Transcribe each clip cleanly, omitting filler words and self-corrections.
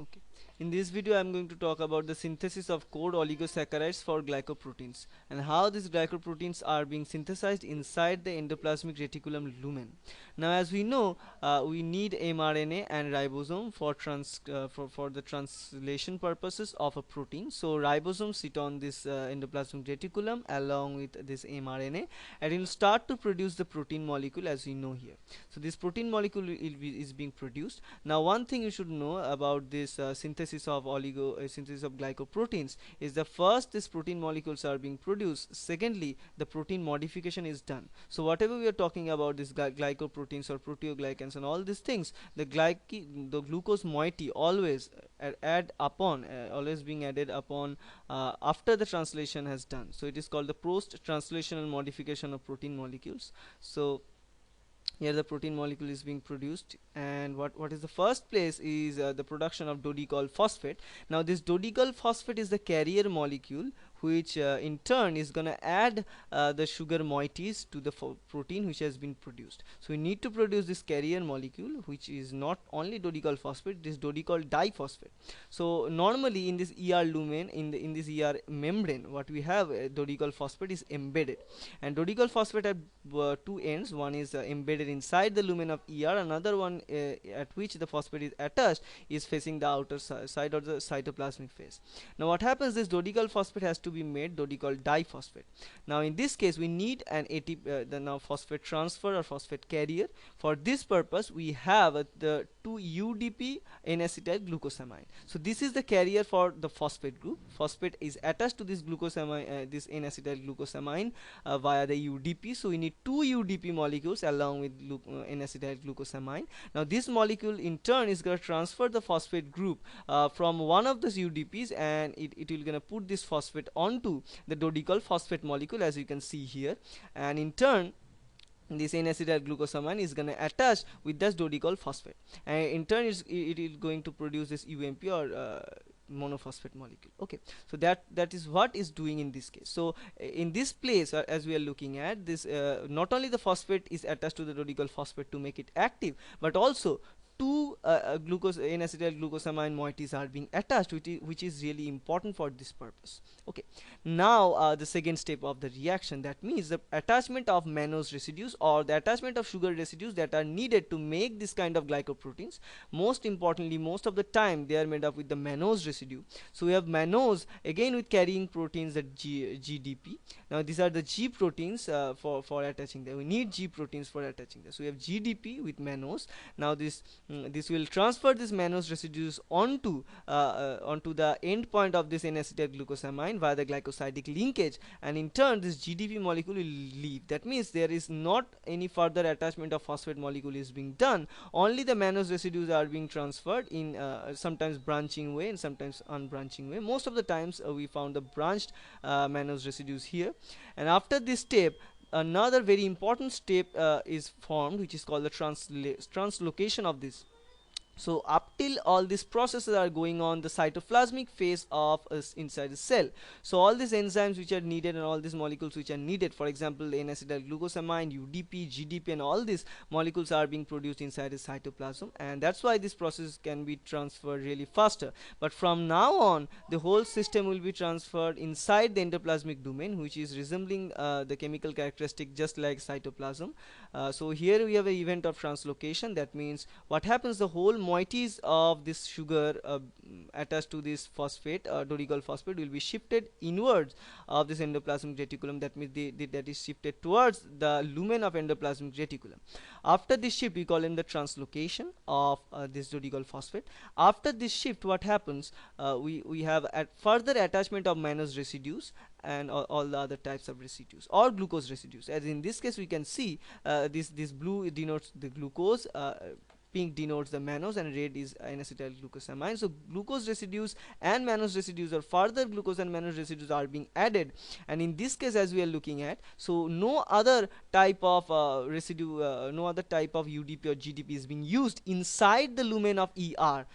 Okay. In this video, I am going to talk about the synthesis of core oligosaccharides for glycoproteins and how these glycoproteins are being synthesized inside the endoplasmic reticulum lumen. Now, as we know, we need mRNA and ribosome for the translation purposes of a protein. So, ribosomes sit on this endoplasmic reticulum along with this mRNA, and it will start to produce the protein molecule as we know here. So, this protein molecule is being produced. Now, one thing you should know about this synthesis of glycoproteins is the first these protein molecules are being produced. Secondly, the protein modification is done. So whatever we are talking about, this glycoproteins or proteoglycans and all these things, the glucose moiety always always being added upon after the translation has done. So it is called the post translational modification of protein molecules. So here the protein molecule is being produced, and what is the first place is the production of dodecol phosphate. Now this dodecol phosphate is the carrier molecule which in turn is gonna add the sugar moieties to the protein which has been produced. So we need to produce this carrier molecule, which is not only dodecol phosphate, this dodecol diphosphate. So normally in this lumen, in this membrane, what we have, dodecol phosphate is embedded, and dodecol phosphate have two ends. One is embedded inside the lumen of another one at which the phosphate is attached is facing the outer side of the cytoplasmic phase. Now what happens is dodecol phosphate has to be made dodecol diphosphate. Now in this case we need an ATP, the now phosphate transfer or phosphate carrier. For this purpose we have the 2-UDP N-acetyl glucosamine. So this is the carrier for the phosphate group. Phosphate is attached to this glucosamine, this N-acetyl glucosamine via the UDP. So we need 2 UDP molecules along with N-acetyl glucosamine. Now this molecule in turn is going to transfer the phosphate group from one of those UDPs, and it will gonna put this phosphate onto the dodecol phosphate molecule, as you can see here, and in turn this N-acetyl glucosamine is going to attach with this dodecol phosphate, and in turn it is going to produce this UMP or monophosphate molecule. Okay, so that is what is doing in this case. So in this place, as we are looking at this, not only the phosphate is attached to the dodecol phosphate to make it active, but also two glucose N-acetyl glucosamine moieties are being attached, which is really important for this purpose. Okay, now the second step of the reaction, that means the attachment of mannose residues or the attachment of sugar residues that are needed to make this kind of glycoproteins. Most importantly, most of the time they are made up with the mannose residue. So we have mannose again with carrying proteins, that GDP. Now these are the G proteins for attaching them. We need G proteins for attaching them. So we have GDP with mannose. Now this will transfer this mannose residues onto the end point of this N-acetyl glucosamine via the glycosidic linkage, and in turn this GDP molecule will leave. That means there is not any further attachment of phosphate molecule is being done. Only the mannose residues are being transferred in sometimes branching way and sometimes unbranching way. Most of the times we found the branched mannose residues here, and after this step another very important step is formed, which is called the translocation of this. So up till all these processes are going on the cytoplasmic phase of inside the cell. So all these enzymes which are needed and all these molecules which are needed, for example N-acetyl glucosamine, UDP, GDP, and all these molecules are being produced inside the cytoplasm, and that's why this process can be transferred really faster. But from now on the whole system will be transferred inside the endoplasmic domain, which is resembling the chemical characteristic just like cytoplasm. So here we have an event of translocation. That means what happens, the whole moieties of this sugar attached to this phosphate, dodecol phosphate, will be shifted inwards of this endoplasmic reticulum. That means that is shifted towards the lumen of endoplasmic reticulum. After this shift we call in the translocation of this dodecol phosphate. After this shift what happens, we have further attachment of mannose residues and all the other types of residues or glucose residues. As in this case we can see this blue denotes the glucose, pink denotes the mannose, and red is N-acetyl glucosamine. So glucose residues and mannose residues, or further glucose and mannose residues, are being added, and in this case as we are looking at, so no other type of residue, no other type of UDP or GDP is being used inside the lumen of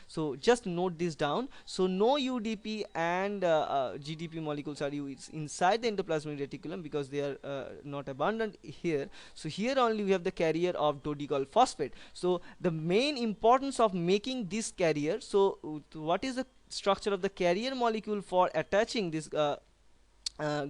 So just note this down. So no UDP and GDP molecules are used inside the endoplasmic reticulum because they are not abundant here. So here only we have the carrier of dodecol phosphate. So the main importance of making this carrier. So what is the structure of the carrier molecule for attaching this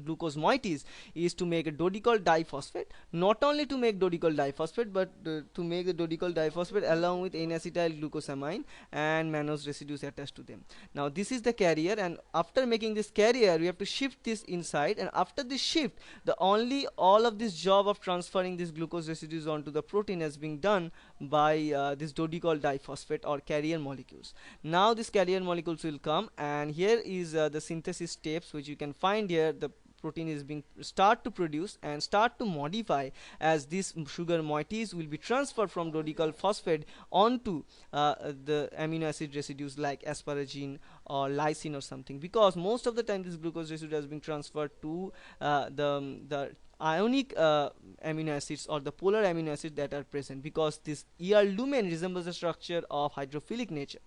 glucose moieties is to make a dodecyl diphosphate. Not only to make dodecyl diphosphate, but to make the dodecyl diphosphate along with N-acetyl glucosamine and mannose residues attached to them. Now this is the carrier, and after making this carrier we have to shift this inside, and after this shift the only all of this job of transferring this glucose residues onto the protein has been done by this dodecyl diphosphate or carrier molecules. Now this carrier molecules will come, and here is the synthesis steps which you can find here. The protein is being start to produce and start to modify, as these sugar moieties will be transferred from dodecyl phosphate onto the amino acid residues like asparagine or lysine or something, because most of the time this glucose residue has been transferred to the ionic amino acids or the polar amino acids that are present, because this ER lumen resembles the structure of hydrophilic nature.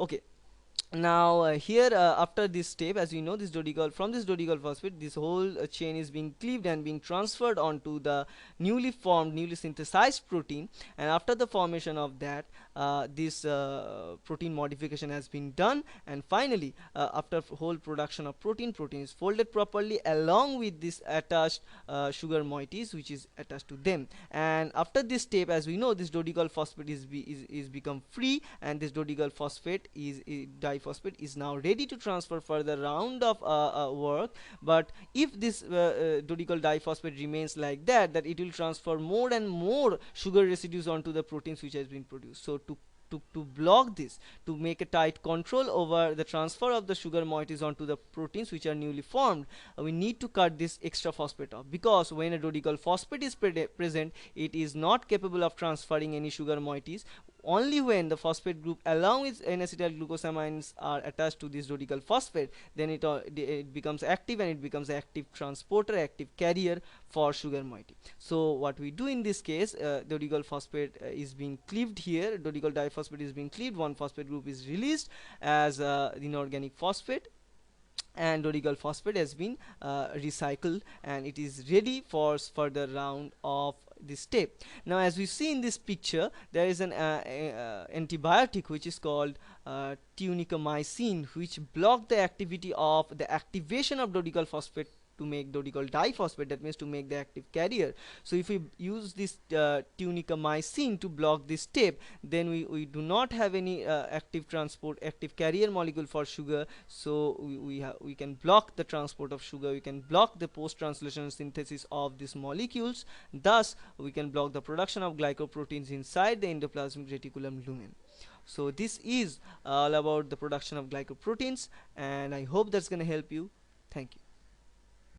Okay, now here after this step, as we know, this dodecyl from this dodecyl phosphate, this whole chain is being cleaved and being transferred onto the newly formed, newly synthesized protein, and after the formation of that this protein modification has been done, and finally after whole production of protein is folded properly along with this attached sugar moieties which is attached to them. And after this step, as we know, this dodecyl phosphate is become free, and this dodecyl phosphate is diphosphate is now ready to transfer further round of work. But if this dodecyl diphosphate remains like that, it will transfer more and more sugar residues onto the proteins which has been produced. So to block this, to make a tight control over the transfer of the sugar moieties onto the proteins which are newly formed, we need to cut this extra phosphate off, because when a dodecyl phosphate is present, it is not capable of transferring any sugar moieties. Only when the phosphate group along with N-acetyl glucosamines are attached to this dodecyl phosphate, then it becomes active, and it becomes active transporter, active carrier for sugar moiety. So what we do in this case, dodecyl phosphate is being cleaved here, dodecyl diphosphate is being cleaved, one phosphate group is released as inorganic phosphate, and dodecyl phosphate has been recycled, and it is ready for further round of this step. Now as we see in this picture, there is an antibiotic which is called tunicamycin, which block the activity of the activation of dodecyl phosphate to make dodecyl diphosphate, that means to make the active carrier. So if we use this tunicamycin to block this step, then we do not have any active carrier molecule for sugar. So we can block the transport of sugar, we can block the post translational synthesis of these molecules, thus we can block the production of glycoproteins inside the endoplasmic reticulum lumen. So this is all about the production of glycoproteins, and I hope that's going to help you. Thank you.